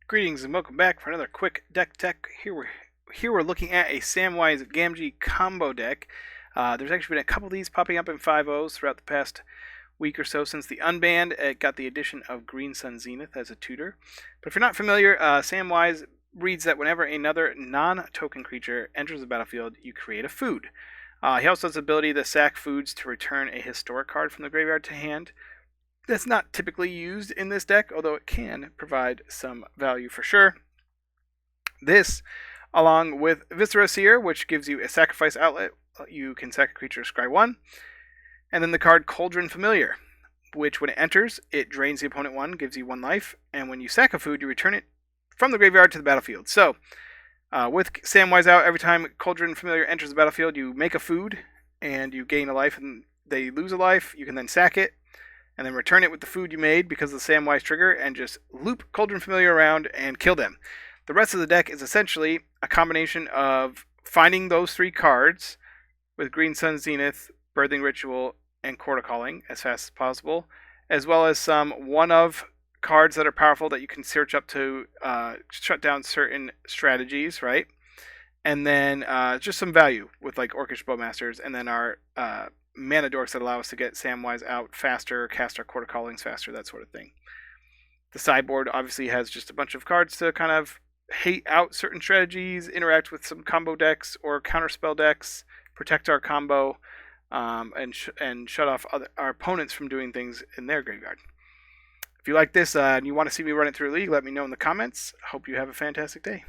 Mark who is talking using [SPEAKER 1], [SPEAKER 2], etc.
[SPEAKER 1] Greetings and welcome back for another quick deck tech. Here we're looking at a Samwise Gamgee combo deck. There's actually been a couple of these popping up in 5.0s throughout the past week or so since the unbanned. It got the addition of Green Sun Zenith as a tutor. But if you're not familiar, Samwise reads that whenever another non-token creature enters the battlefield, you create a food. He also has the ability to sack foods to return a historic card from the graveyard to hand. That's not typically used in this deck, although it can provide some value for sure. This, along with Viscera Seer, which gives you a sacrifice outlet, you can sack a creature, scry 1. And then the card Cauldron Familiar, which when it enters, it drains the opponent 1, gives you 1 life, and when you sack a food, you return it from the graveyard to the battlefield. So, with Samwise out, every time Cauldron Familiar enters the battlefield, you make a food, and you gain a life, and they lose a life. You can then sack it, and then return it with the food you made because of the Samwise trigger, and just loop Cauldron Familiar around and kill them. The rest of the deck is essentially a combination of finding those 3 cards with Green Sun Zenith, Birthing Ritual, and Quarter Calling as fast as possible, as well as some one-of cards that are powerful that you can search up to shut down certain strategies, right? And then just some value with like Orcish Bowmasters, and then our mana dorks that allow us to get Samwise out faster, cast our Quarter Callings faster, that sort of thing. The sideboard obviously has just a bunch of cards to kind of hate out certain strategies, interact with some combo decks or counterspell decks, protect our combo, and shut off our opponents from doing things in their graveyard. If you like this and you want to see me run it through a league, let me know in the comments. Hope you have a fantastic day.